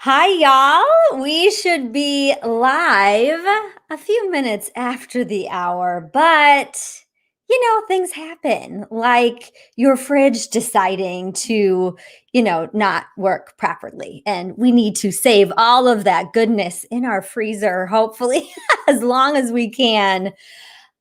Hi, y'all. We should be live a few minutes after the hour, but things happen like your fridge deciding to, not work properly. And we need to save all of that goodness in our freezer, hopefully, as long as we can.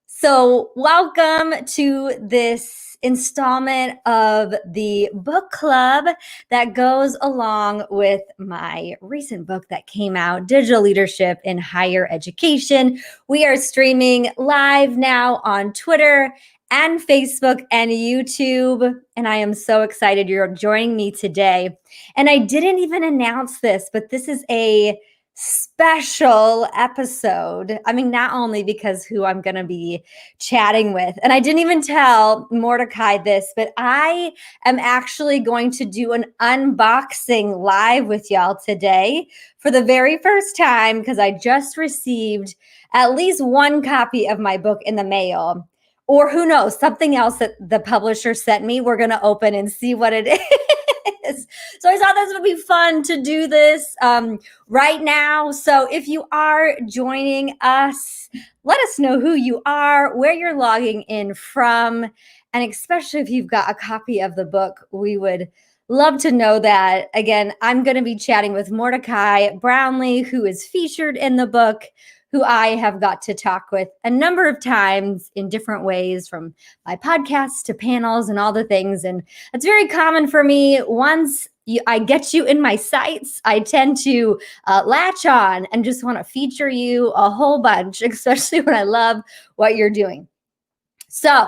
So, welcome to this installment of the book club that goes along with my recent book that came out, Digital Leadership in Higher Education. We are streaming live now on Twitter and Facebook and YouTube. And I am so excited you're joining me today. And I didn't even announce this, but this is a special episode. I mean, not only because who I'm going to be chatting with, and I didn't even tell Mordecai this, but I am actually going to do an unboxing live with y'all today for the very first time because I just received at least one copy of my book in the mail. Or who knows, something else that the publisher sent me. We're going to open and see what it is. So I thought this would be fun to do this right now. So if you are joining us, let us know who you are, where you're logging in from, and especially if you've got a copy of the book, we would love to know that. Again, I'm going to be chatting with Mordecai Brownlee, who is featured in the book, who I have got to talk with a number of times in different ways, from my podcasts to panels and all the things. And it's very common for me. Once I get you in my sights, I tend to latch on and just want to feature you a whole bunch, especially when I love what you're doing. So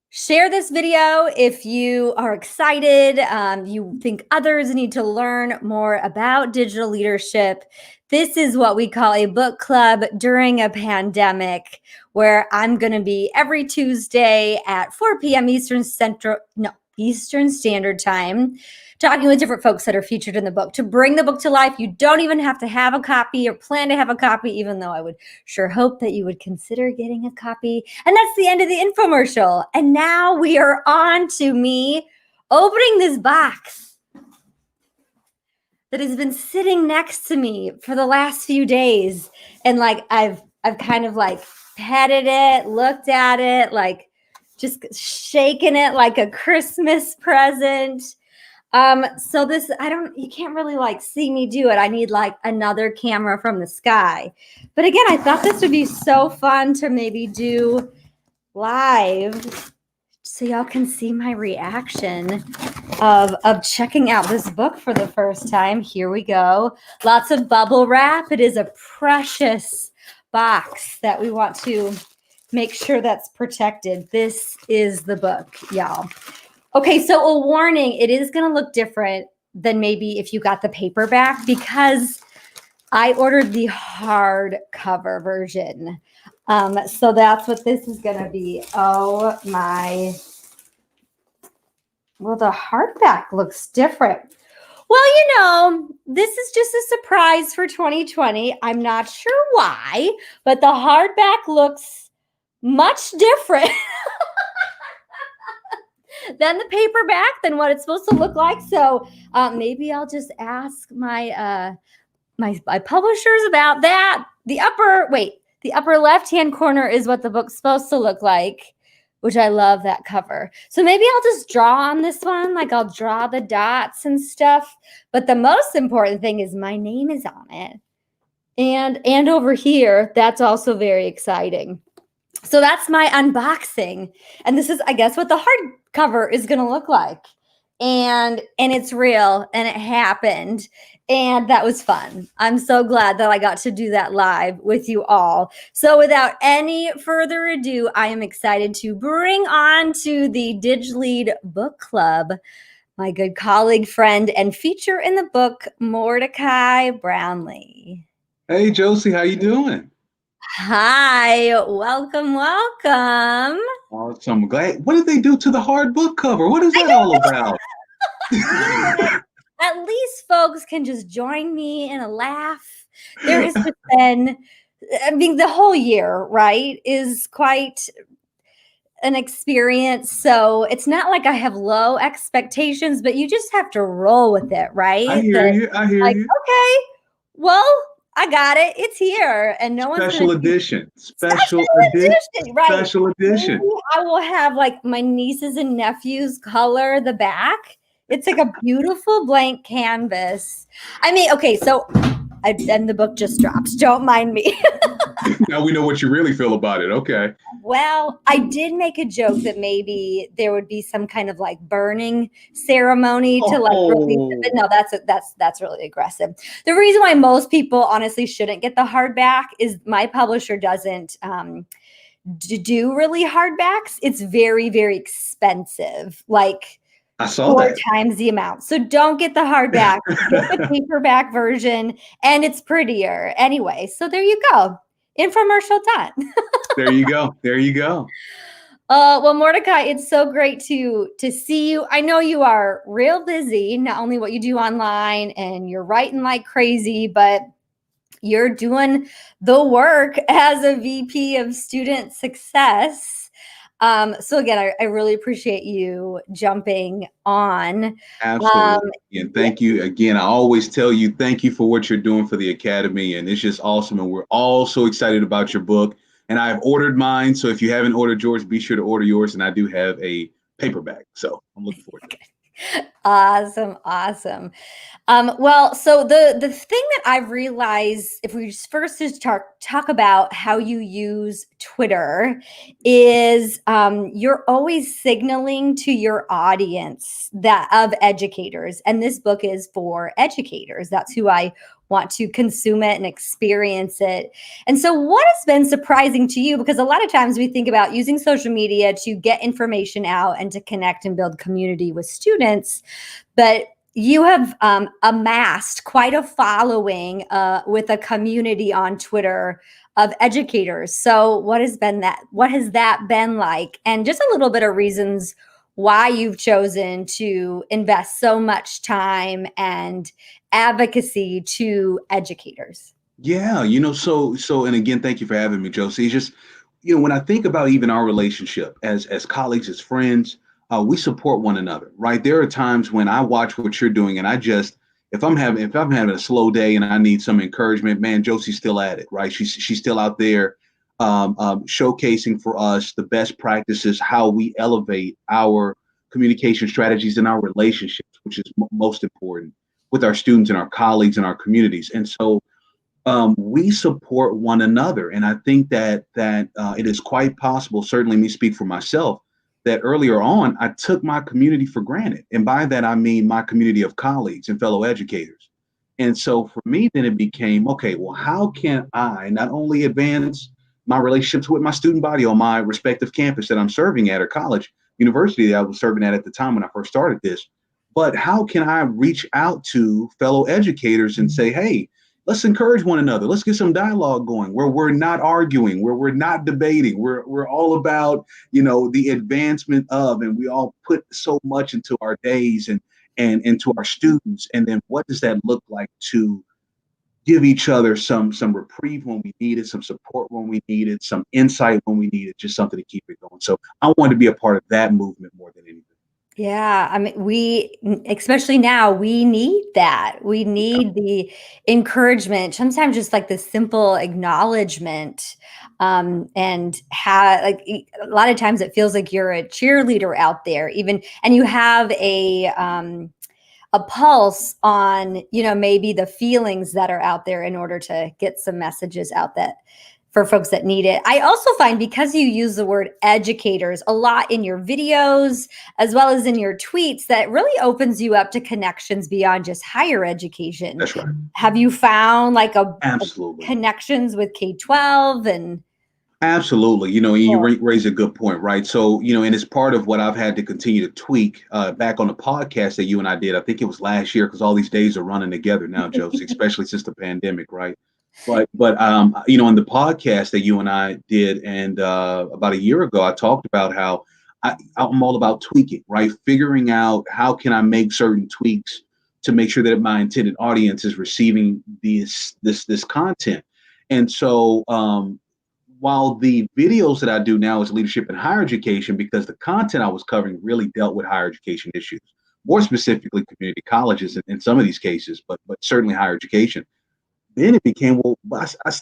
share this video if you are excited, you think others need to learn more about digital leadership. This is what we call a book club during a pandemic, where I'm going to be every Tuesday at 4 p.m. Eastern Standard Time, talking with different folks that are featured in the book to bring the book to life. You don't even have to have a copy or plan to have a copy, even though I would sure hope that you would consider getting a copy. And that's the end of the infomercial. And now we are on to me opening this box that has been sitting next to me for the last few days. And I've kind of petted it, looked at it, just shaken it like a Christmas present. So this, you can't really see me do it. I need another camera from the sky. But again, I thought this would be so fun to maybe do live so y'all can see my reaction of checking out this book for the first time. Here we go. Lots of bubble wrap. It is a precious box that we want to make sure that's protected. This is the book, y'all. Okay, so a warning, it is going to look different than maybe if you got the paperback, because I ordered the hardcover version. So that's what this is going to be. Oh my. Well, the hardback looks different. Well, this is just a surprise for 2020. I'm not sure why, but the hardback looks much different than the paperback, than what it's supposed to look like. So maybe I'll just ask my my publishers about that. The upper left-hand corner is what the book's supposed to look like, which I love that cover. So maybe I'll just draw on this one, I'll draw the dots and stuff. But the most important thing is my name is on it. And over here, that's also very exciting. So that's my unboxing. And this is, I guess, what the hardcover is going to look like. And it's real, and it happened. And that was fun. I'm so glad that I got to do that live with you all. So without any further ado, I am excited to bring on to the DigLead Book Club my good colleague, friend, and feature in the book, Mordecai Brownlee. Hey, Josie, how you doing? Hi, welcome. Awesome. Glad. What did they do to the hard book cover? What is that all about? At least folks can just join me in a laugh. There has been, the whole year, right, is quite an experience. So it's not like I have low expectations, but you just have to roll with it, I right? hear That you. I hear like, you. okay, well, I got it. It's here, and no one's gonna Special do edition. Special special edition. edition, right? Special Maybe edition. I will have like my nieces and nephews color the back. It's like a beautiful blank canvas. I mean, okay, so and the book just dropped. Don't mind me. Now we know what you really feel about it. Okay. Well, I did make a joke that maybe there would be some kind of like burning ceremony to like release it, but Oh, no, that's really aggressive. The reason why most people honestly shouldn't get the hardback is my publisher doesn't do really hardbacks. It's very, very expensive, like I saw four that. times the amount. So don't get the hardback, get the paperback version, and it's prettier anyway. So there you go. Infomercial done. There you go. There you go. Well, Mordecai, it's so great to see you. I know you are real busy, not only what you do online and you're writing like crazy, but you're doing the work as a VP of student success. So again, I really appreciate you jumping on. Um, Absolutely. And thank you again. I always tell you, thank you for what you're doing for the Academy. And it's just awesome. And we're all so excited about your book. And I've ordered mine. So if you haven't ordered yours, be sure to order yours. And I do have a paperback. So I'm looking forward to it. Awesome, awesome. Well, so the thing that I've realized, if we just talk about how you use Twitter, is you're always signaling to your audience that of educators, and this book is for educators. That's who I want to consume it and experience it. And so, what has been surprising to you? Because a lot of times we think about using social media to get information out and to connect and build community with students, but you have amassed quite a following with a community on Twitter of educators. So what has been that? What has that been like? And just a little bit of reasons why you've chosen to invest so much time and advocacy to educators. Yeah, and again, thank you for having me, Josie. It's just, when I think about even our relationship as colleagues, as friends, we support one another, right? There are times when I watch what you're doing, and I just, if I'm having a slow day and I need some encouragement, man, Josie's still at it, right? She's still out there, showcasing for us the best practices, how we elevate our communication strategies and our relationships, which is most important with our students and our colleagues and our communities, and so we support one another. And I think that it is quite possible, certainly me speak for myself, that earlier on I took my community for granted. And by that I mean my community of colleagues and fellow educators. And so for me, then it became, okay, well, how can I not only advance my relationships with my student body on my respective campus that I'm serving at, or college, university that I was serving at the time when I first started this, but how can I reach out to fellow educators and say, hey, let's encourage one another. Let's get some dialogue going where we're not arguing, where we're not debating. We're all about, the advancement of, and we all put so much into our days and into our students. And then what does that look like to give each other some reprieve when we need it, some support when we need it, some insight when we need it, just something to keep it going. So I want to be a part of that movement more than anything. Yeah, I mean, especially now, we need that. We Yeah, need the encouragement, sometimes just like the simple acknowledgement. And how, like, a lot of times it feels like you're a cheerleader out there, even, and you have a pulse on, maybe the feelings that are out there in order to get some messages out that for folks that need it. I also find, because you use the word educators a lot in your videos as well as in your tweets, that really opens you up to connections beyond just higher education. that's right. Have you found like a Absolutely. connections with K-12 and Absolutely. You well, raise a good point, right? So, and it's part of what I've had to continue to tweak back on the podcast that you and I did. I think it was last year, because all these days are running together now, Josie, especially since the pandemic, right? But in the podcast that you and I did, and about a year ago, I talked about how I'm all about tweaking, right? Figuring out how can I make certain tweaks to make sure that my intended audience is receiving this content. And so, while the videos that I do now is leadership and higher education, because the content I was covering really dealt with higher education issues, more specifically community colleges in some of these cases, but certainly higher education. Then it became, well,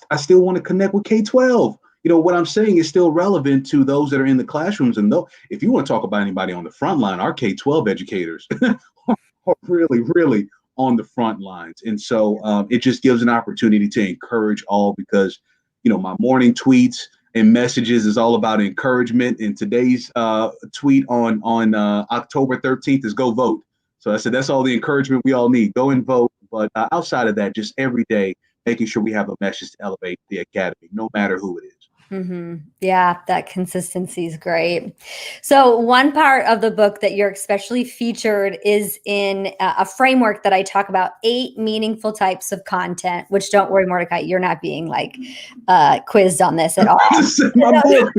I still want to connect with K-12. What I'm saying is still relevant to those that are in the classrooms. And though, if you want to talk about anybody on the front line, our K-12 educators are really, really on the front lines. And so it just gives an opportunity to encourage all, because, my morning tweets and messages is all about encouragement. And today's tweet on October 13th is go vote. So I said, that's all the encouragement we all need. Go and vote. But outside of that, just every day, making sure we have a message to elevate the academy, no matter who it is. Yeah, that consistency is great. So one part of the book that you're especially featured is in a framework that I talk about 8 meaningful types of content, which, don't worry, Mordecai, you're not being like quizzed on this at all. My book.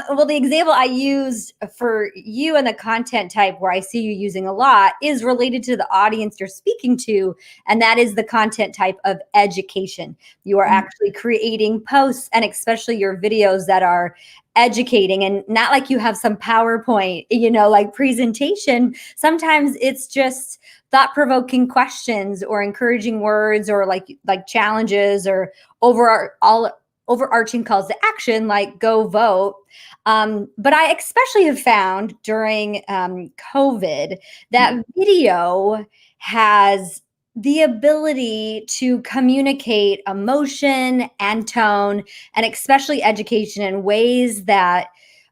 Well, the example I used for you and the content type where I see you using a lot is related to the audience you're speaking to, and that is the content type of education. You are actually creating posts, and especially your videos that are educating, and not like you have some PowerPoint, like presentation. Sometimes it's just thought-provoking questions or encouraging words, or like challenges, or overarching calls to action, like go vote. But I especially have found during COVID that video has the ability to communicate emotion and tone, and especially education, in ways that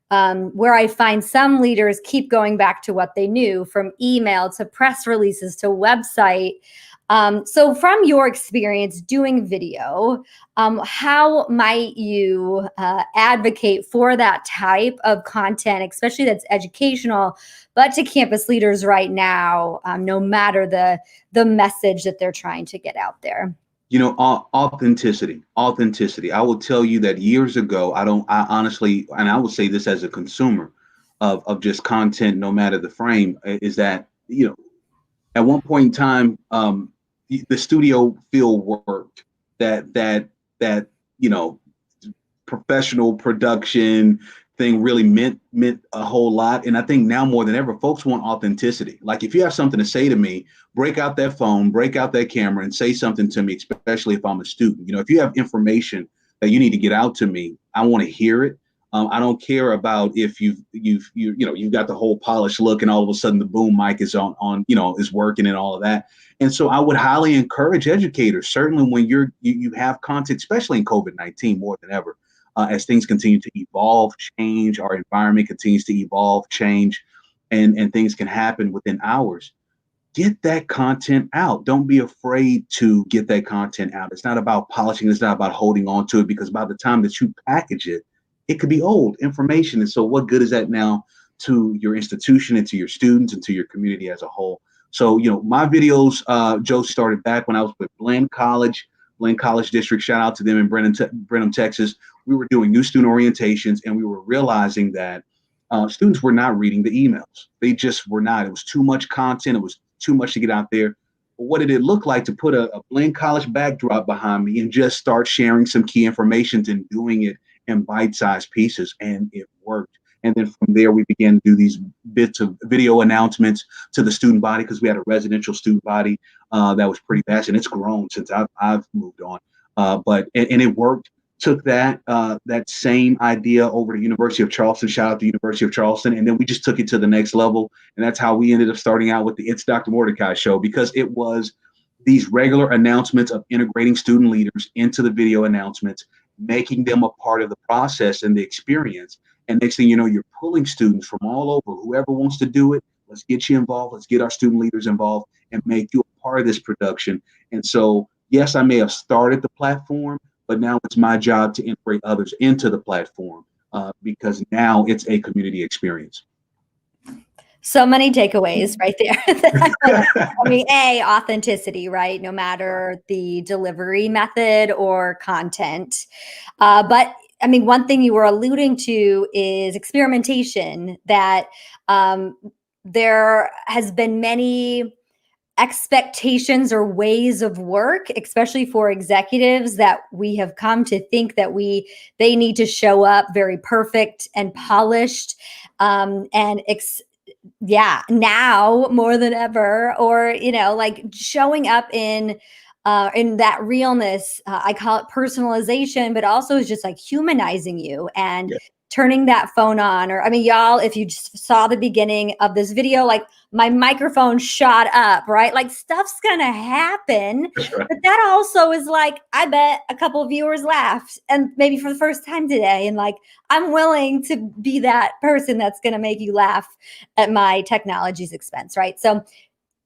where I find some leaders keep going back to what they knew, from email to press releases to website. So from your experience doing video, how might you advocate for that type of content, especially that's educational, but to campus leaders right now, no matter the message that they're trying to get out there? Authenticity. I will tell you that years ago, I honestly, and I would say this as a consumer of just content, no matter the frame, is that, at one point in time, the studio field worked, that professional production thing really meant a whole lot. And I think now more than ever, folks want authenticity. Like, if you have something to say to me, break out that phone, break out that camera, and say something to me, especially if I'm a student. If you have information that you need to get out to me, I want to hear it. I don't care about if you've got the whole polished look and all of a sudden the boom mic is on is working and all of that. And so I would highly encourage educators, certainly when you have content, especially in COVID-19 more than ever, as things continue to evolve, change, our environment continues to evolve, change, and things can happen within hours. Get that content out. Don't be afraid to get that content out. It's not about polishing. It's not about holding on to it, because by the time that you package it, it could be old information. And so what good is that now to your institution and to your students and to your community as a whole? So, my videos, Joe, started back when I was with Blinn College District. Shout out to them in Brenham, Texas. We were doing new student orientations, and we were realizing that students were not reading the emails. They just were not. It was too much content. It was too much to get out there. But what did it look like to put a Blinn College backdrop behind me and just start sharing some key information and doing it in bite-sized pieces? And it worked. And then from there, we began to do these bits of video announcements to the student body, because we had a residential student body that was pretty vast, and it's grown since I've moved on. But it worked. Took that same idea over to University of Charleston. Shout out to University of Charleston, and then we just took it to the next level. And that's how we ended up starting out with the It's Dr. Mordecai show, because it was these regular announcements of integrating student leaders into the video announcements, making them a part of the process and the experience. And next thing you know, you're pulling students from all over. Whoever wants to do it, let's get you involved. Let's get our student leaders involved and make you a part of this production. And so, yes, I may have started the platform, but now it's my job to integrate others into the platform, because now it's a community experience. So many takeaways right there. I mean, authenticity, right? No matter the delivery method or content. But I mean, one thing you were alluding to is experimentation, that there has been many expectations or ways of work, especially for executives that we have come to think that they need to show up very perfect and polished, and yeah, now more than ever, or like showing up in that realness. I call it personalization, but also is just like humanizing you and Yeah, turning that phone on. Or I mean, y'all, if you just saw the beginning of this video, like my microphone shot up, right? Like stuff's gonna happen. that's right. But that also is like, I bet a couple of viewers laughed, and maybe for the first time today. And like, I'm willing to be that person that's going to make you laugh at my technology's expense, right? So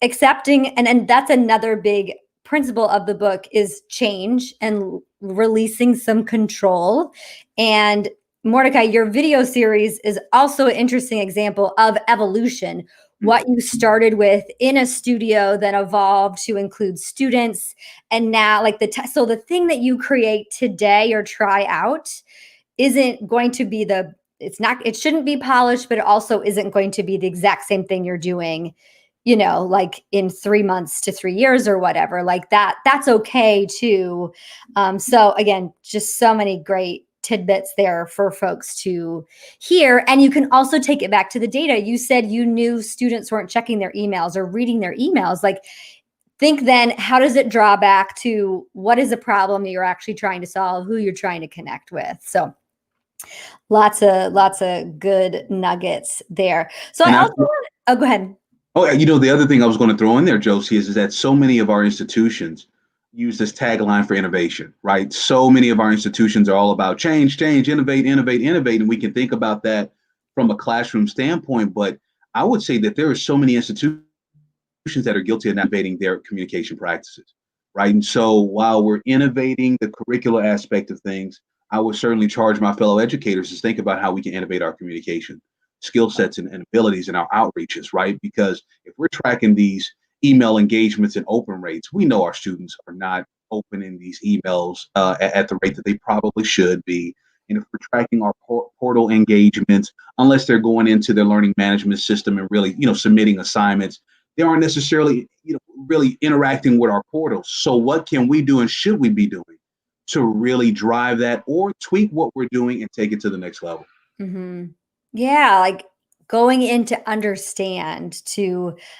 accepting, and that's another big principle of the book, is change and releasing some control. And Mordecai, your video series is also an interesting example of evolution. Mm. What you started with in a studio then evolved to include students, and now like so the thing that you create today or try out isn't going to be it shouldn't be polished, but it also isn't going to be the exact same thing you're doing, like in 3 months to 3 years or whatever. Like that's okay too. So again, just so many great tidbits there for folks to hear. And you can also take it back to the data. You said you knew students weren't checking their emails or reading their emails. Like, think then, how does it draw back to what is a problem that you're actually trying to solve, who you're trying to connect with? So lots of good nuggets there. So I And I also oh, go ahead. Oh, the other thing I was going to throw in there, Josie, is that so many of our institutions use this tagline for innovation, right? So many of our institutions are all about change, change, innovate, innovate, innovate. And we can think about that from a classroom standpoint. But I would say that there are so many institutions that are guilty of not innovating their communication practices, right? And so while we're innovating the curricular aspect of things, I would certainly charge my fellow educators to think about how we can innovate our communication skill sets and abilities and our outreaches, right? Because if we're tracking these email engagements and open rates, we know our students are not opening these emails at the rate that they probably should be. And if we're tracking our portal engagements, unless they're going into their learning management system and really, submitting assignments, they aren't necessarily, really interacting with our portals. So what can we do and should we be doing to really drive that or tweak what we're doing and take it to the next level? Hmm. Yeah, like going in to understand,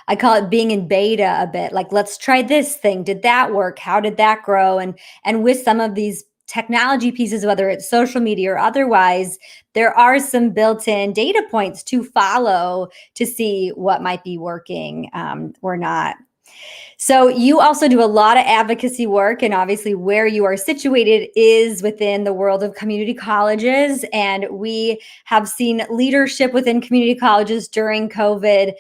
I call it being in beta a bit. Like, let's try this thing. Did that work? How did that grow? And with some of these technology pieces, whether it's social media or otherwise, there are some built-in data points to follow to see what might be working, or not. So you also do a lot of advocacy work, and obviously where you are situated is within the world of community colleges. And we have seen leadership within community colleges during COVID,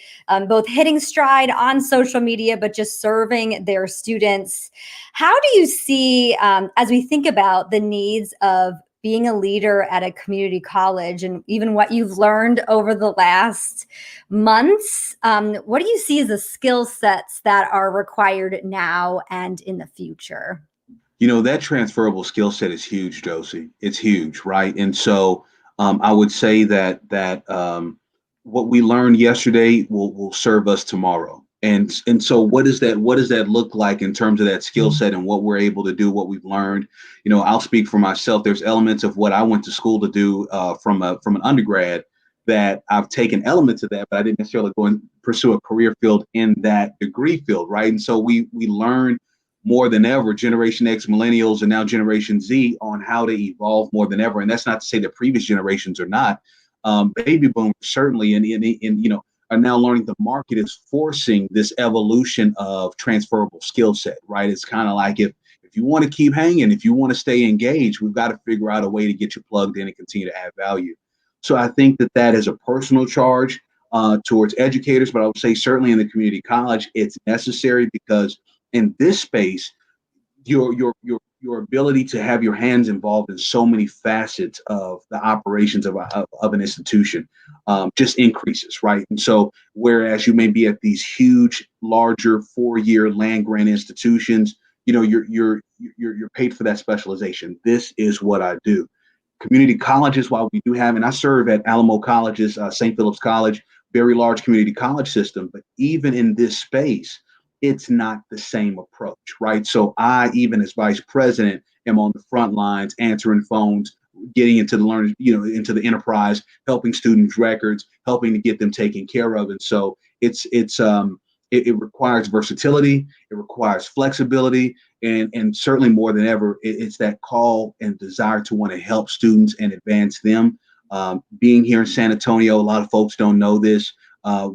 both hitting stride on social media, but just serving their students. How do you see, as we think about the needs of being a leader at a community college, and even what you've learned over the last months, what do you see as the skill sets that are required now and in the future? That transferable skill set is huge, Josie. It's huge, right? And so I would say that what we learned yesterday will serve us tomorrow. And so what does that look like in terms of that skill set and what we're able to do, what we've learned? I'll speak for myself. There's elements of what I went to school to do from an undergrad that I've taken elements of that, but I didn't necessarily go and pursue a career field in that degree field, right? And so we learn more than ever, Generation X, millennials, and now Generation Z, on how to evolve more than ever. And that's not to say that previous generations are not. Baby boomers certainly, and are now learning the market is forcing this evolution of transferable skill set. Right? It's kind of like if you want to keep hanging, if you want to stay engaged, we've got to figure out a way to get you plugged in and continue to add value. So I think that is a personal charge towards educators, but I would say certainly in the community college, it's necessary because in this space, your ability to have your hands involved in so many facets of the operations of an institution just increases, right? And so, whereas you may be at these huge, larger 4-year land grant institutions, you're paid for that specialization. This is what I do. Community colleges, while we do have, and I serve at Alamo Colleges, St. Philip's College, very large community college system, but even in this space, it's not the same approach, right? So I, even as vice president, am on the front lines answering phones, getting into the learning, into the enterprise, helping students records, helping to get them taken care of. And so it requires versatility, it requires flexibility, and certainly more than ever, it's that call and desire to want to help students and advance them. Being here in San Antonio, a lot of folks don't know this.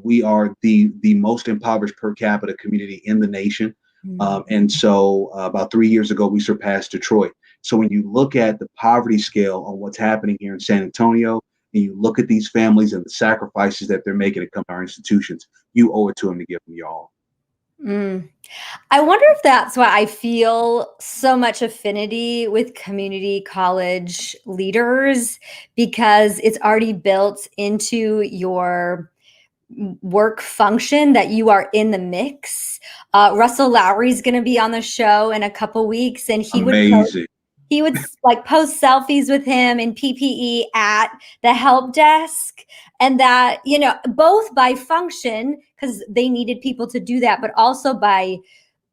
We are the most impoverished per capita community in the nation. Mm. And so about 3 years ago, we surpassed Detroit. So when you look at the poverty scale on what's happening here in San Antonio, and you look at these families and the sacrifices that they're making to come to our institutions, you owe it to them to give them your all. Mm. I wonder if that's why I feel so much affinity with community college leaders, because it's already built into your work function that you are in the mix. Russell Lowry's going to be on the show in a couple weeks, and Amazing. he would like post selfies with him in PPE at the help desk. And that, both by function, because they needed people to do that, but also by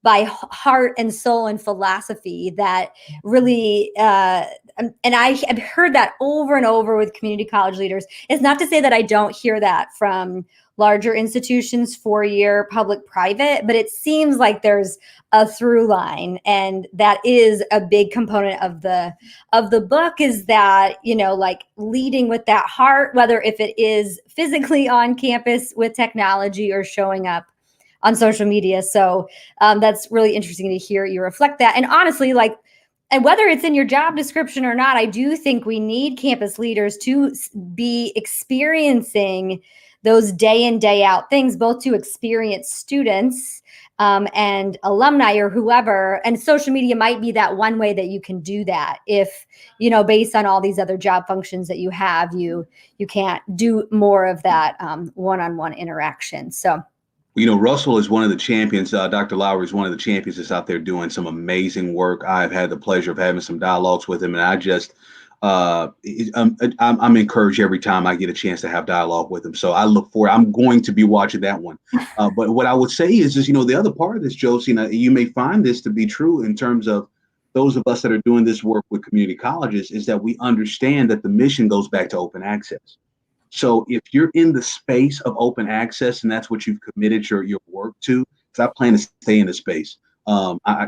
heart and soul and philosophy that really and I have heard that over and over with community college leaders. It's not to say that I don't hear that from larger institutions, 4-year public private, but it seems like there's a through line, and that is a big component of the book, is that like leading with that heart, whether if it is physically on campus with technology or showing up on social media. So that's really interesting to hear you reflect that. And honestly, and whether it's in your job description or not, I do think we need campus leaders to be experiencing those day in, day out things, both to experience students and alumni or whoever. And social media might be that one way that you can do that. If, based on all these other job functions that you have, you can't do more of that one-on-one interaction. So Russell is one of the champions. Dr. Lowry is one of the champions that's out there doing some amazing work. I've had the pleasure of having some dialogues with him, and I'm encouraged every time I get a chance to have dialogue with him. So I look forward. I'm going to be watching that one. But what I would say is the other part of this, Josie, you may find this to be true in terms of those of us that are doing this work with community colleges, is that we understand that the mission goes back to open access. So if you're in the space of open access and that's what you've committed your work to, because I plan to stay in the space. I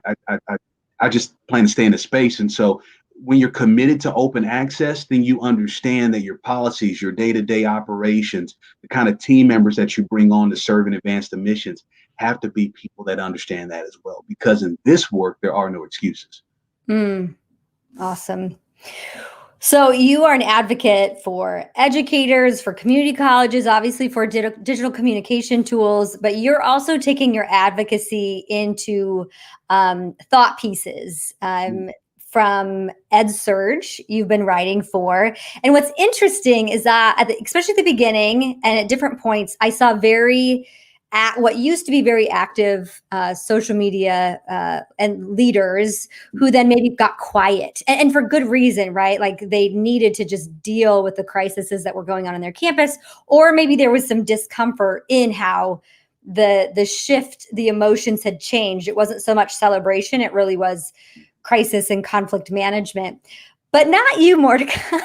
just plan to stay in the space. And so when you're committed to open access, then you understand that your policies, your day-to-day operations, the kind of team members that you bring on to serve and advance the missions have to be people that understand that as well. Because in this work, there are no excuses. Awesome. So you are an advocate for educators, for community colleges, obviously for digital communication tools, but you're also taking your advocacy into thought pieces from EdSurge you've been writing for. And what's interesting is that, especially at the beginning and at different points, I saw what used to be very active social media and leaders who then maybe got quiet and for good reason, right? Like they needed to just deal with the crises that were going on their campus, or maybe there was some discomfort in how the shift, the emotions had changed. It wasn't so much celebration. It really was crisis and conflict management. But not you, Mordecai.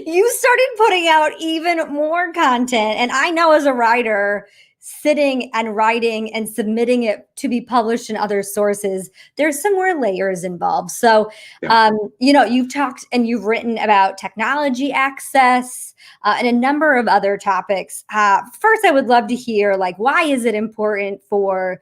You started putting out even more content. And I know as a writer, sitting and writing and submitting it to be published in other sources, there's some more layers involved. So, Yeah. You've talked and you've written about technology access and a number of other topics. First, I would love to hear, why is it important for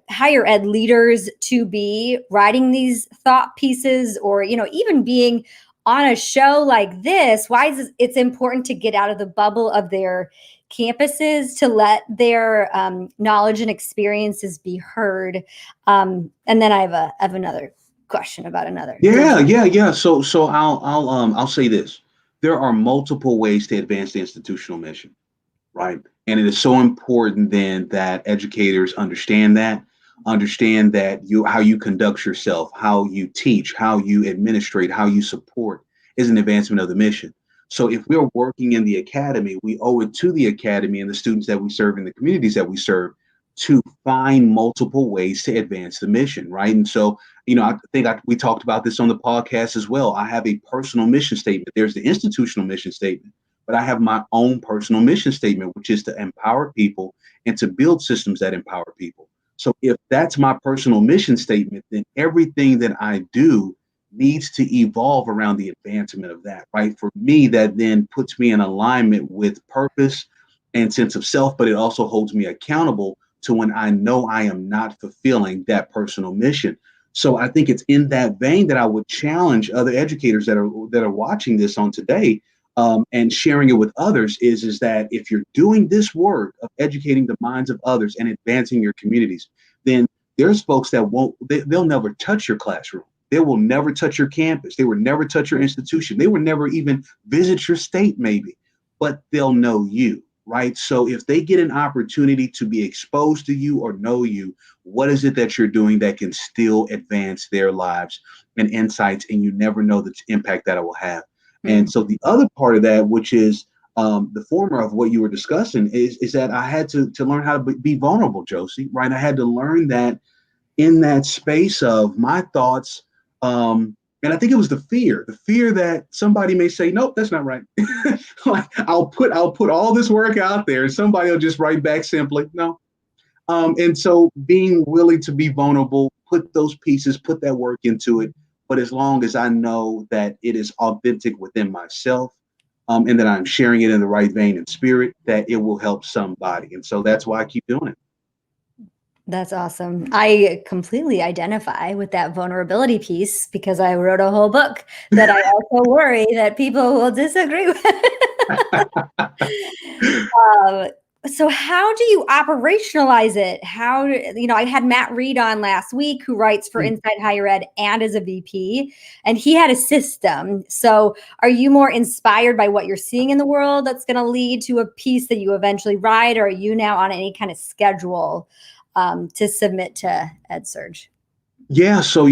higher ed leaders to be writing these thought pieces, or, even being on a show like this? Why is it's important to get out of the bubble of their campuses, to let their knowledge and experiences be heard? And then I have another question about another. Yeah. So I'll say this. There are multiple ways to advance the institutional mission, right? And it is so important then that educators understand that how you conduct yourself, how you teach, how you administrate, how you support is an advancement of the mission. So if we're working in the academy, we owe it to the academy and the students that we serve and the communities that we serve to find multiple ways to advance the mission, right? And so, I think we talked about this on the podcast as well. I have a personal mission statement. There's the institutional mission statement, but I have my own personal mission statement, which is to empower people and to build systems that empower people. So if that's my personal mission statement, then everything that I do needs to evolve around the advancement of that, right? For me, that then puts me in alignment with purpose and sense of self, but it also holds me accountable to when I know I am not fulfilling that personal mission. So I think it's in that vein that I would challenge other educators that are watching this on today, and sharing it with others is that if you're doing this work of educating the minds of others and advancing your communities, then there's folks that they'll never touch your classroom. They will never touch your campus. They will never touch your institution. They will never even visit your state, maybe, but they'll know you, right? So if they get an opportunity to be exposed to you or know you, what is it that you're doing that can still advance their lives and insights? And you never know the impact that it will have. And so the other part of that, which is the former of what you were discussing, is that I had to learn how to be vulnerable, Josie, right? I had to learn that in that space of my thoughts. And I think it was the fear that somebody may say, nope, that's not right. Like I'll put all this work out there and somebody will just write back simply, no. And so being willing to be vulnerable, put those pieces, put that work into it. But as long as I know that it is authentic within myself, and that I'm sharing it in the right vein and spirit, that it will help somebody. And so that's why I keep doing it. That's awesome. I completely identify with that vulnerability piece because I wrote a whole book that I also worry that people will disagree with. So how do you operationalize it? I had Matt Reed on last week who writes for Inside Higher Ed and is a VP, and he had a system. So are you more inspired by what you're seeing in the world that's going to lead to a piece that you eventually write, or are you now on any kind of schedule to submit to EdSurge? Yeah, so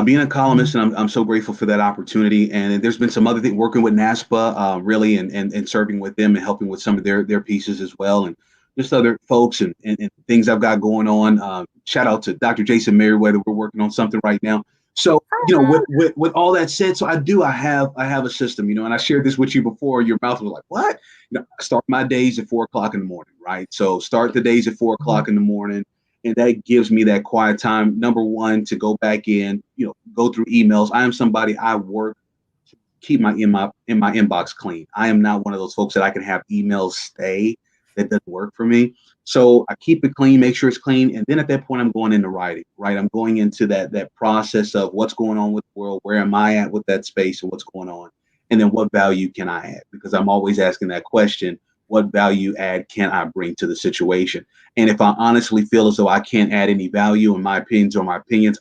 being a columnist, and I'm so grateful for that opportunity. And there's been some other things working with NASPA, really, and serving with them and helping with some of their pieces as well, and just other folks and things I've got going on. Shout out to Dr. Jason Merriweather. We're working on something right now. So with all that said, so I have a system, and I shared this with you before. Your mouth was like, what? I start my days at 4 o'clock in the morning, right? So start the days at 4 o'clock in the morning. And that gives me that quiet time, number one, to go back in, go through emails. I am somebody, I work to keep my inbox clean. I am not one of those folks that I can have emails stay. That doesn't work for me. So I keep it clean, make sure it's clean. And then at that point, I'm going into writing, right? I'm going into that process of what's going on with the world. Where am I at with that space and what's going on? And then what value can I add? Because I'm always asking that question. What value add can I bring to the situation? And if I honestly feel as though I can't add any value in my opinions,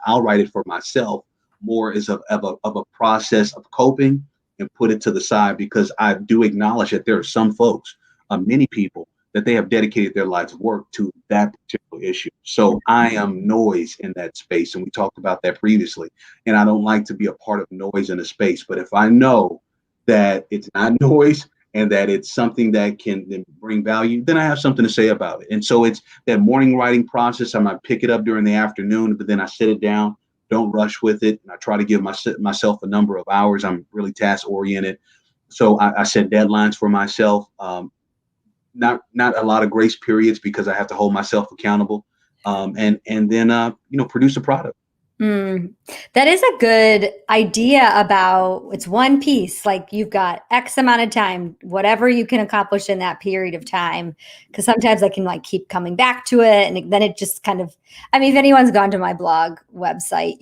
I'll write it for myself more as of a process of coping and put it to the side, because I do acknowledge that there are some folks, many people, that they have dedicated their life's work to that particular issue. So I am noise in that space. And we talked about that previously. And I don't like to be a part of noise in a space. But if I know that it's not noise, and that it's something that can then bring value, then I have something to say about it. And so it's that morning writing process. I might pick it up during the afternoon, but then I sit it down, don't rush with it. And I try to give myself a number of hours. I'm really task oriented. So I set deadlines for myself, not a lot of grace periods, because I have to hold myself accountable, and then produce a product. That is a good idea about it's one piece, like you've got X amount of time, whatever you can accomplish in that period of time. Because sometimes I can keep coming back to it. And then it just kind of, if anyone's gone to my blog website,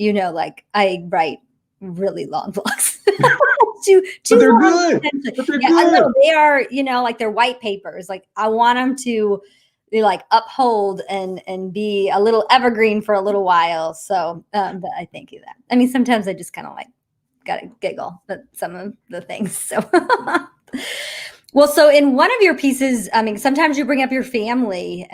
I write really long blogs. too But they're long. good. But they're Yeah, good. I know they are, they're white papers. Like I want them to uphold and be a little evergreen for a little while. So, but I thank you that. Sometimes I just kind of gotta giggle at some of the things. So, well, so in one of your pieces, sometimes you bring up your family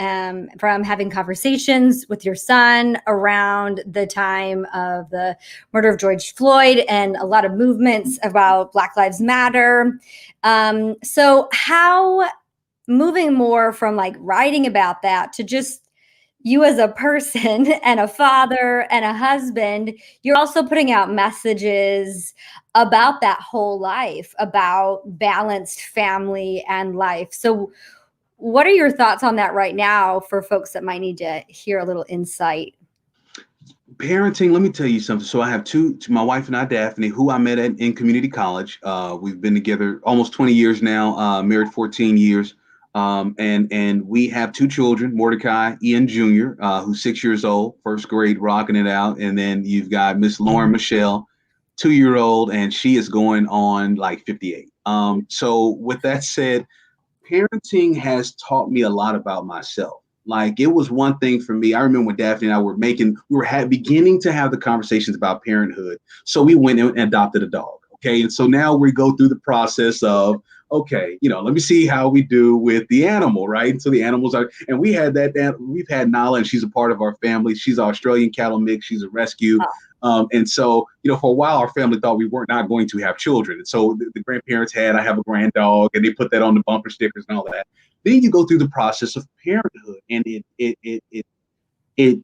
from having conversations with your son around the time of the murder of George Floyd and a lot of movements about Black Lives Matter. So how moving more from writing about that to just, you as a person and a father and a husband, you're also putting out messages about that whole life, about balanced family and life. So what are your thoughts on that right now for folks that might need to hear a little insight? Parenting, let me tell you something. So I have my wife and I, Daphne, who I met in community college. We've been together almost 20 years now, married 14 years. And we have two children, Mordecai Ian Jr., who's 6 years old, first grade, rocking it out. And then you've got Miss Lauren Michelle, 2 year old, and she is going on like 58. So with that said, parenting has taught me a lot about myself. Like, it was one thing for me. I remember when Daphne and I were beginning to have the conversations about parenthood. So we went and adopted a dog. Okay. And so now we go through the process of, okay, let me see how we do with the animal, right? And so the animals and we've had Nala, and she's a part of our family. She's an Australian cattle mix. She's a rescue. And so, for a while, our family thought we weren't not going to have children. And so the grandparents I have a grand dog, and they put that on the bumper stickers and all that. Then you go through the process of parenthood, and it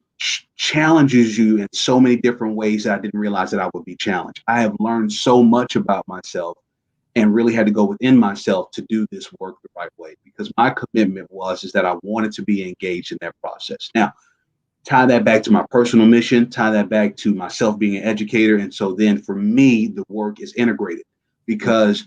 challenges you in so many different ways that I didn't realize that I would be challenged. I have learned so much about myself and really had to go within myself to do this work the right way, because my commitment is that I wanted to be engaged in that process. Now, tie that back to my personal mission, tie that back to myself being an educator. And so then for me, the work is integrated, because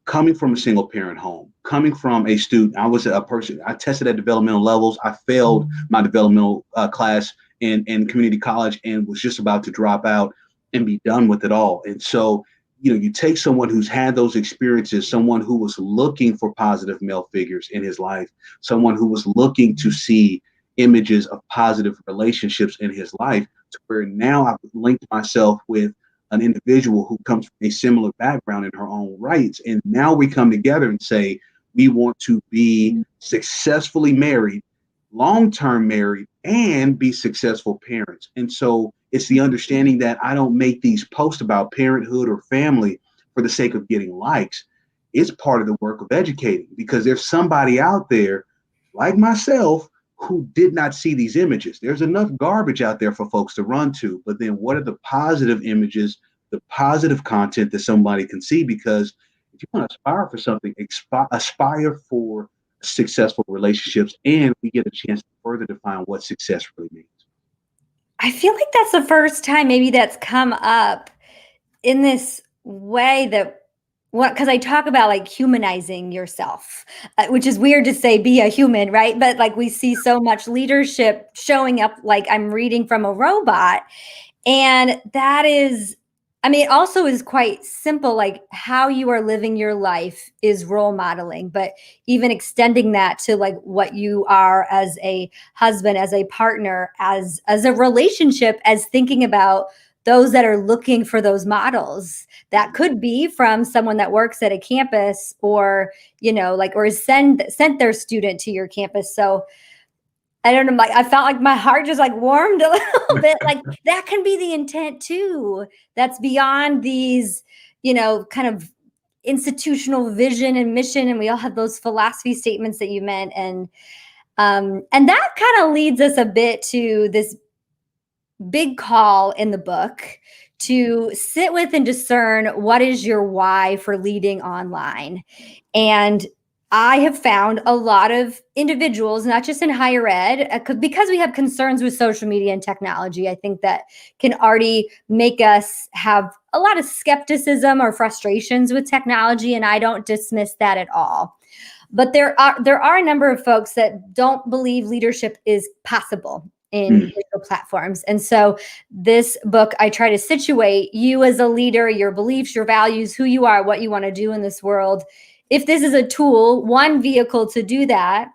coming from a single parent home, coming from a student, I was a person, I tested at developmental levels. I failed my developmental class in community college and was just about to drop out and be done with it all. And so, you take someone who's had those experiences, someone who was looking for positive male figures in his life, someone who was looking to see images of positive relationships in his life, to where now I've linked myself with an individual who comes from a similar background in her own rights. And now we come together and say, we want to be successfully married, long-term married, and be successful parents. And so it's the understanding that I don't make these posts about parenthood or family for the sake of getting likes. It's part of the work of educating, because there's somebody out there like myself who did not see these images. There's enough garbage out there for folks to run to, but then what are the positive images, the positive content that somebody can see? Because if you want to aspire for something, aspire for successful relationships, and we get a chance to further define what success really means. I feel like that's the first time maybe that's come up in this way, that because I talk about like humanizing yourself, which is weird to say, be a human, right? But like, we see so much leadership showing up like I'm reading from a robot. And that is, it also is quite simple, like how you are living your life is role modeling, but even extending that to like what you are as a husband, as a partner, as a relationship, as thinking about those that are looking for those models. That could be from someone that works at a campus, or, or sent their student to your campus. So I don't know, like, I felt like my heart just like warmed a little bit. Like, that can be the intent too. That's beyond these, kind of institutional vision and mission. And we all have those philosophy statements that you meant. And that kind of leads us a bit to this big call in the book to sit with and discern what is your why for leading online. And I have found a lot of individuals, not just in higher ed, because we have concerns with social media and technology. I think that can already make us have a lot of skepticism or frustrations with technology, and I don't dismiss that at all. But there are a number of folks that don't believe leadership is possible in digital platforms. And so this book, I try to situate you as a leader, your beliefs, your values, who you are, what you want to do in this world. If this is a tool, one vehicle to do that,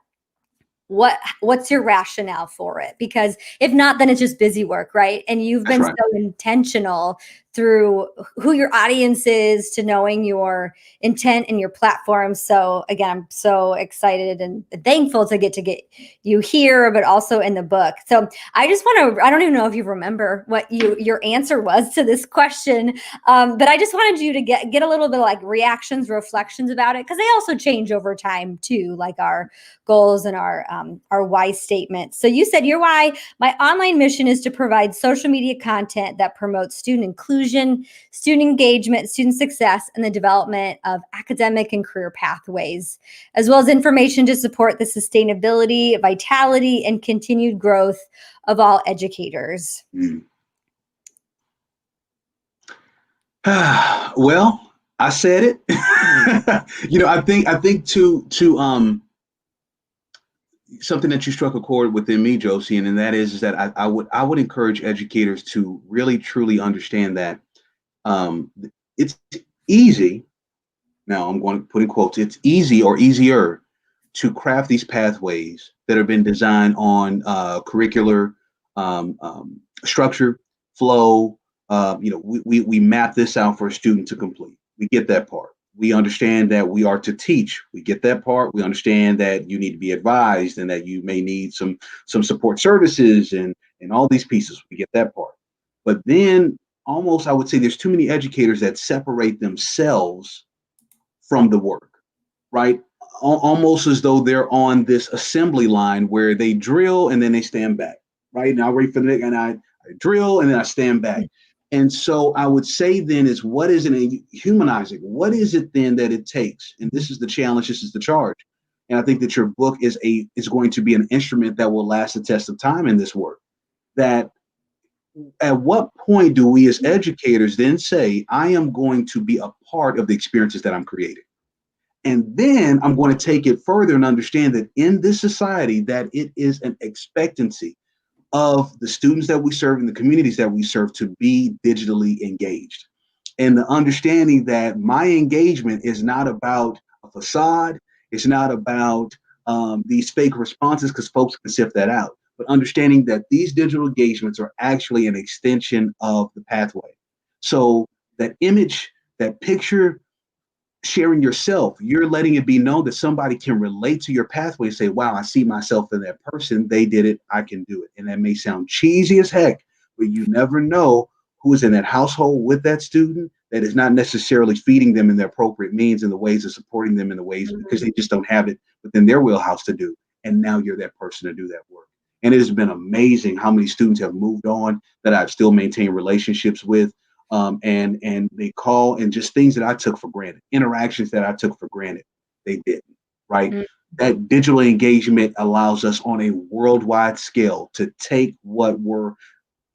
what's your rationale for it? Because if not, then it's just busy work, right? And you've been so intentional through who your audience is to knowing your intent and your platform. So again, I'm so excited and thankful to get you here, but also in the book. So I just want to, I don't even know if you remember what your answer was to this question, but I just wanted you to get a little bit of like reactions, reflections about it, because they also change over time too, like our goals and our why statements. So you said your why: my online mission is to provide social media content that promotes student inclusion, student engagement, student success, and the development of academic and career pathways, as well as information to support the sustainability, vitality, and continued growth of all educators. Well, I said it. I think to something that you struck a chord within me, Josie, and that is that I would encourage educators to really truly understand that um, it's easy. Now I'm going to put in quotes. It's easy or easier to craft these pathways that have been designed on curricular structure, flow. We map this out for a student to complete. We get that part. We understand that we are to teach. We get that part. We understand that you need to be advised and that you may need some support services and all these pieces. We get that part. But then almost I would say there's too many educators that separate themselves from the work, right? Almost as though they're on this assembly line where they drill and then they stand back, right? Now I wait for the next, and I drill and then I stand back. And so I would say then is what is it, and humanizing, what is it then that it takes? And this is the challenge, this is the charge. And I think that your book is going to be an instrument that will last the test of time in this work. That at what point do we as educators then say, I am going to be a part of the experiences that I'm creating? And then I'm going to take it further and understand that in this society, that it is an expectancy of the students that we serve and the communities that we serve to be digitally engaged. And the understanding that my engagement is not about a facade, it's not about these fake responses, because folks can sift that out, but understanding that these digital engagements are actually an extension of the pathway. So that image, that picture, sharing yourself, you're letting it be known that somebody can relate to your pathway and say, wow, I see myself in that person. They did it. I can do it. And that may sound cheesy as heck, but you never know who is in that household with that student that is not necessarily feeding them in the appropriate means, in the ways of supporting them in the ways because they just don't have it within their wheelhouse to do. And now you're that person to do that work. And it has been amazing how many students have moved on that I've still maintained relationships with. And they call, and just things that I took for granted, interactions that I took for granted, they didn't, right? Mm. That digital engagement allows us on a worldwide scale to take what were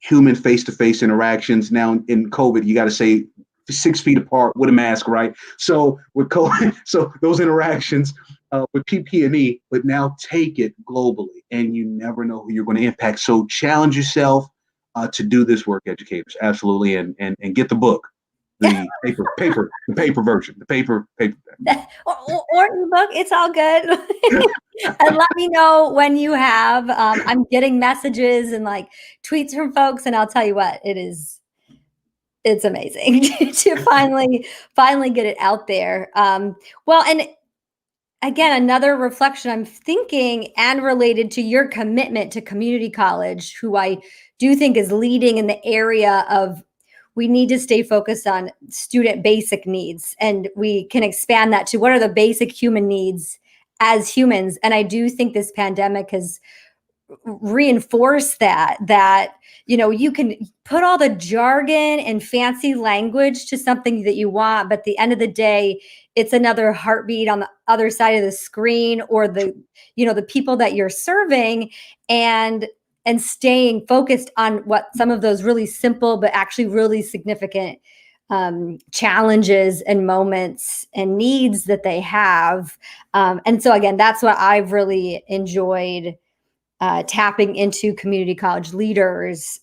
human face-to-face interactions. Now in COVID, you got to say 6 feet apart with a mask, right? So with COVID, so those interactions with PPE, but now take it globally, and you never know who you're going to impact. So challenge yourself to do this work, educators, absolutely, and get the book, the paper version, the paper. or the book, it's all good. And let me know when you have. I'm getting messages and like tweets from folks, and I'll tell you what, it's amazing to finally get it out there. Well, and again, another reflection I'm thinking and related to your commitment to community college, who I do think is leading in the area of we need to stay focused on student basic needs. And we can expand that to what are the basic human needs as humans. And I do think this pandemic has reinforce that you can put all the jargon and fancy language to something that you want, but at the end of the day, it's another heartbeat on the other side of the screen, or the people that you're serving, and staying focused on what some of those really simple but actually really significant challenges and moments and needs that they have. And so again, that's what I've really enjoyed tapping into community college leaders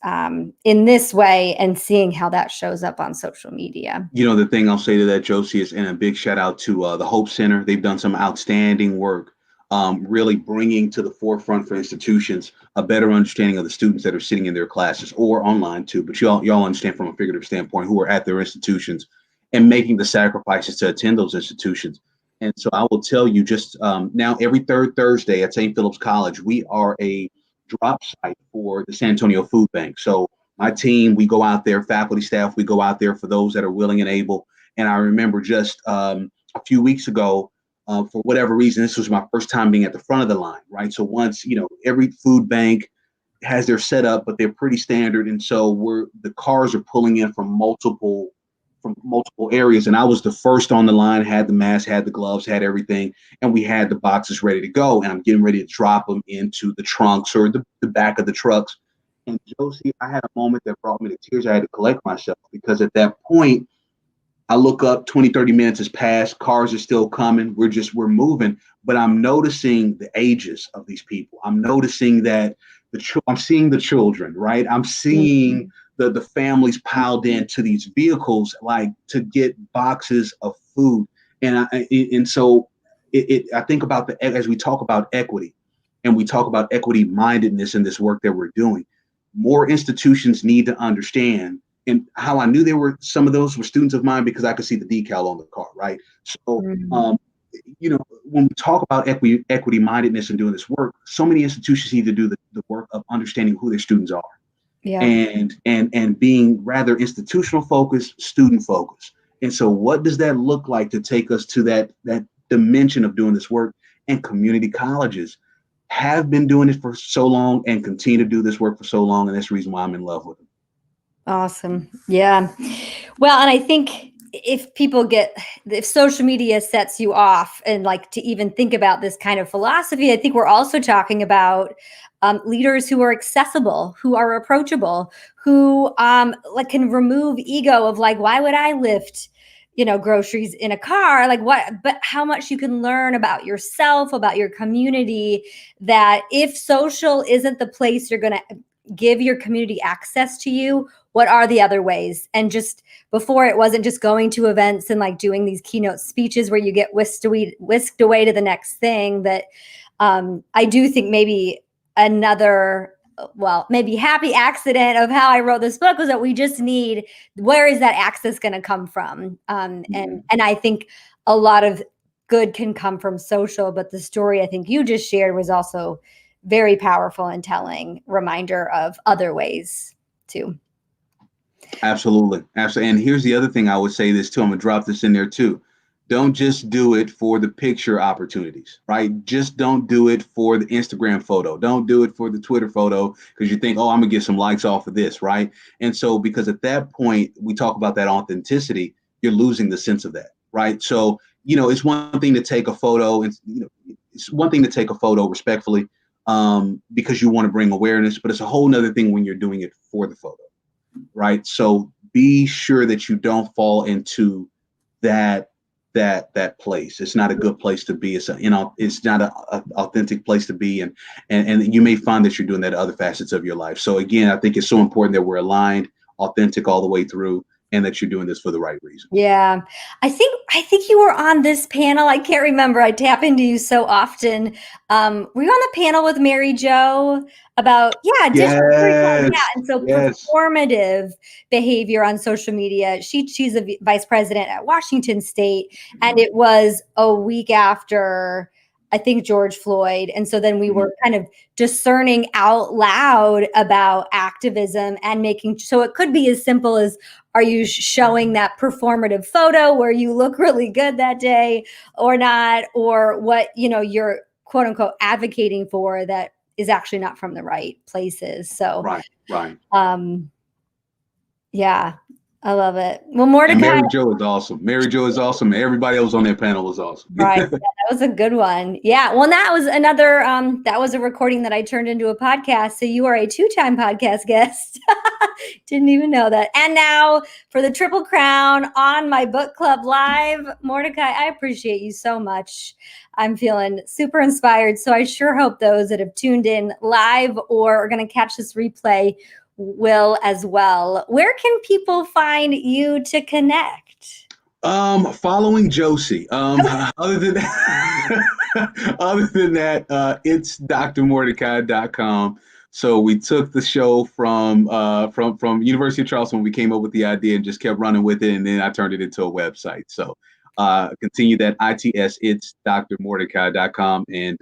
in this way and seeing how that shows up on social media. The thing I'll say to that, Josie, is, and a big shout out to the Hope Center. They've done some outstanding work really bringing to the forefront for institutions a better understanding of the students that are sitting in their classes or online too. But y'all understand from a figurative standpoint who are at their institutions and making the sacrifices to attend those institutions. And so I will tell you just now every third Thursday at St. Philip's College, we are a drop site for the San Antonio Food Bank. So my team, we go out there, faculty, staff, we go out there for those that are willing and able. And I remember just a few weeks ago, for whatever reason, this was my first time being at the front of the line, right? So once, every food bank has their setup, but they're pretty standard. And so the cars are pulling in from multiple areas. And I was the first on the line, had the mask, had the gloves, had everything. And we had the boxes ready to go. And I'm getting ready to drop them into the trunks or the back of the trucks. And Josie, I had a moment that brought me to tears. I had to collect myself because at that point, I look up, 20, 30 minutes has passed. Cars are still coming. We're moving. But I'm noticing the ages of these people. I'm noticing that I'm seeing the children, right? I'm seeing the families piled into these vehicles, like to get boxes of food. And so I think about as we talk about equity and we talk about equity mindedness in this work that we're doing, more institutions need to understand. And how I knew some of those were students of mine because I could see the decal on the car, right? So, when we talk about equity mindedness and doing this work, so many institutions need to do the work of understanding who their students are, and being rather institutional focused, student focused. And so, what does that look like to take us to that dimension of doing this work? And community colleges have been doing it for so long and continue to do this work for so long, and that's the reason why I'm in love with them. Awesome. Yeah. Well, and I think if social media sets you off and like to even think about this kind of philosophy, I think we're also talking about leaders who are accessible, who are approachable, who like can remove ego of like, why would I lift, groceries in a car? Like but how much you can learn about yourself, about your community, that if social isn't the place you're going to give your community access to you, what are the other ways? And just before, it wasn't just going to events and like doing these keynote speeches where you get whisked away to the next thing. That I do think maybe maybe happy accident of how I wrote this book was that we just need, where is that access going to come from? And I think a lot of good can come from social, but the story I think you just shared was also very powerful and telling reminder of other ways too. Absolutely. And here's the other thing I would say this too. I'm gonna drop this in there too. Don't just do it for the picture opportunities, right? Just don't do it for the Instagram photo. Don't do it for the Twitter photo because you think, oh, I'm gonna get some likes off of this, right? And so because at that point we talk about that authenticity, you're losing the sense of that, right? So, it's one thing to take a photo and it's one thing to take a photo respectfully because you want to bring awareness, but it's a whole nother thing when you're doing it for the photo. Right. So be sure that you don't fall into that place. It's not a good place to be. It's not an authentic place to be. And you may find that you're doing that in other facets of your life. So again, I think it's so important that we're aligned, authentic all the way through, and that you're doing this for the right reason. Yeah. I think you were on this panel. I can't remember. I tap into you so often. Were you on the panel with Mary Jo about, digital curriculum? Yeah. And so performative behavior on social media. She's a vice president at Washington State. And it was a week after, I think, George Floyd. And so then we were kind of discerning out loud about activism and so it could be as simple as, are you showing that performative photo where you look really good that day or not? Or what, you're quote unquote advocating for that is actually not from the right places. So, right. Yeah, I love it. Well, Mordecai. And Mary Jo is awesome. Mary Jo is awesome. Everybody else on that panel was awesome. Right. Yeah, that was a good one. Yeah. Well, that was that was a recording that I turned into a podcast. So you are a 2-time podcast guest. Didn't even know that. And now for the Triple Crown on my book club live, Mordecai, I appreciate you so much. I'm feeling super inspired. So I sure hope those that have tuned in live or are going to catch this replay will as well. Where can people find you to connect? Following Josie. Other than that, other than that, it's drmordecai.com. So we took the show from University of Charleston when we came up with the idea and just kept running with it, and then I turned it into a website. So continue that ITS. It's drmordecai.com and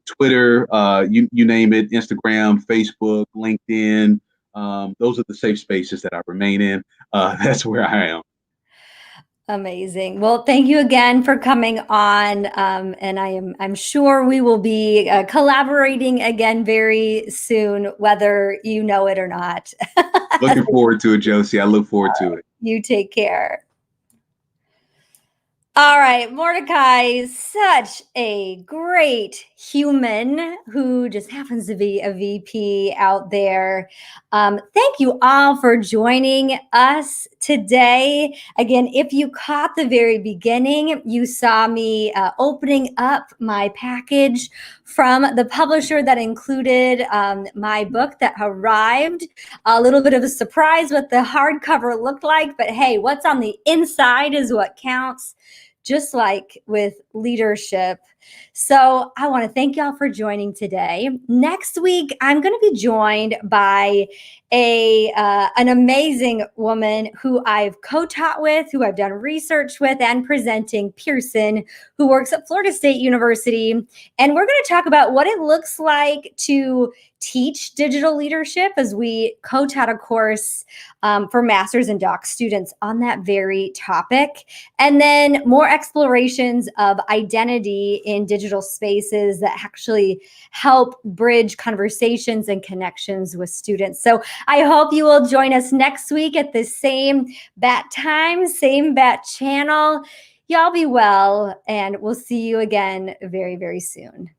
Twitter, you name it, Instagram, Facebook, LinkedIn. Those are the safe spaces that I remain in. That's where I am. Amazing. Well, thank you again for coming on. And I'm sure we will be collaborating again very soon, whether you know it or not. Looking forward to it, Josie. I look forward to it. You take care. All right, Mordecai is such a great human who just happens to be a VP out there. Thank you all for joining us today. Again, if you caught the very beginning, you saw me opening up my package from the publisher that included my book that arrived. A little bit of a surprise what the hardcover looked like, but hey, what's on the inside is what counts, just like with leadership. So I want to thank y'all for joining today. Next week, I'm going to be joined by an amazing woman who I've co-taught with, who I've done research with and presenting, Pearson, who works at Florida State University. And we're going to talk about what it looks like to teach digital leadership as we co-taught a course for master's and doc students on that very topic. And then more explorations of identity in digital spaces that actually help bridge conversations and connections with students. So I hope you will join us next week at the same bat time, same bat channel. Y'all be well, and we'll see you again very, very soon.